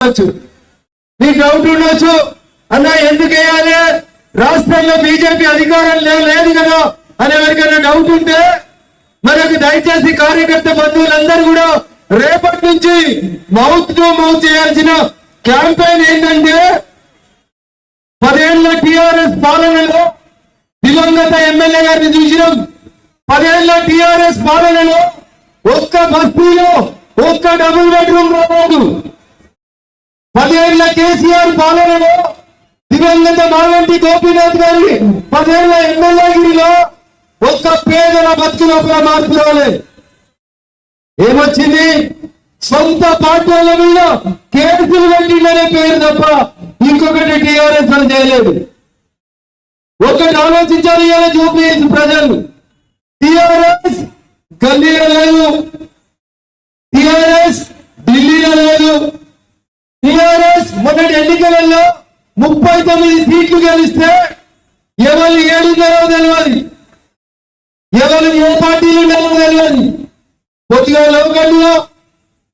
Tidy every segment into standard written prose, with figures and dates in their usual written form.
మీకు డౌట్ ఉండొచ్చు, అన్న ఎందుకు వేయాలి, రాష్ట్రంలో బీజేపీ అధికారం లేదు కదా అని ఎవరికైనా డౌట్ ఉంటే మనకు దయచేసి కార్యకర్త బంధువులందరూ కూడా రేపటి నుంచి మౌత్ టు మౌత్ చేయాల్సిన క్యాంపెయిన్ ఏంటంటే 10 ఏళ్ల టిఆర్ఎస్ పాలనలో దివంగత ఎమ్మెల్యే గారిని చూసినాం. 10 ఏళ్ల టిఆర్ఎస్ పాలనలో ఒక్క బస్తీలో ఒక్క డబుల్ బెడ్రూమ్ రాలేదు. 10 ఏళ్ల కేసీఆర్ పాలనలో దివంగత మాగంటి గోపీనాథ్ గారి 10 ఏళ్ల ఎమ్మెల్యేగిరిలో ఒక్క పేదల బతుకుల మార్పు రాలేదు. ఏమొచ్చింది? సొంత పార్టీల మీద కేసులు పెట్టిందనే పేరు తప్ప ఇంకొకటి టీఆర్ఎస్ అని చేయలేదు. ఒకటి ఆలోచించాలి చూపించు ప్రజలు. టీఆర్ఎస్ గల్లీలో లేదు, టీఆర్ఎస్ ఢిల్లీలో లేదు. టీఆర్ఎస్ మొన్నటి ఎన్నికలలో 39 సీట్లు గెలిస్తే ఎవరు 7 తెలియదు, ఎవరు ఏ పార్టీలు తెలియదు. కొద్దిగా లోకల్గా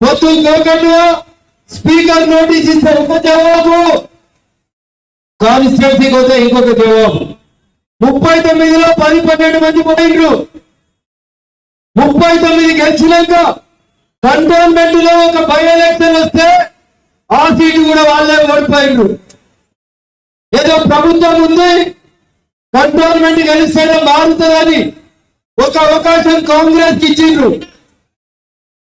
పొత్తులు లోకల్గా స్పీకర్ నోటీస్ ఇస్తే ఒక జవాబు, కాన్స్టిట్యూన్సీకి పోతే ఇంకొక జవాబు. 39లో 10-12 మంది పోయిండ్రు. 39 గెలిచినాక కంటోన్మెంట్ లో ఒక బై ఎలక్షన్ వస్తే ఆ సీటు కూడా వాళ్ళే ఓడిపోయిండ్రు. ఏదో ప్రభుత్వం ఉంది, కంటోన్మెంట్ గెలిస్తేనే మారుతుందని ఒక అవకాశం కాంగ్రెస్ కి ఇచ్చిండ్రు.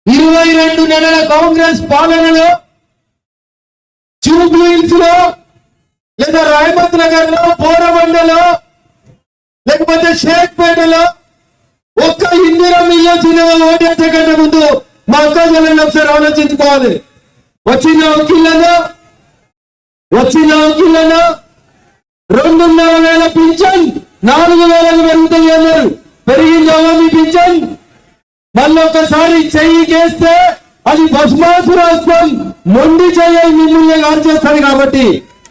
22 నెలల కాంగ్రెస్ పాలనలో జూబ్లీహిల్స్ లో లేదా రాయమత్ నగర్ లో, పోరబండలో, లేకపోతే షేక్పేటలో ఒక్క ఇందిరమ్మ ఇల్లు వచ్చిన ఓటేసే కంటే ముందు మా అక్క చెల్లెళ్ళు ఒకసారి ఆలోచించుకోవాలి. వచ్చిన వకీళ్ళను 2,500 పింఛన్ 4,000 పెరుగుతుంది అన్నారు. పెరిగిందా మీ పింఛన్? మళ్ళీ ఒకసారి చెయ్యి చేస్తే అది భస్మాసు రాష్ట్రం మొండి చెయ్యి మిమ్మల్ని కాల్చేస్తుంది. కాబట్టి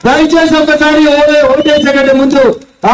దయచేసి ఒకసారి ఓటేసే కంటే ముందు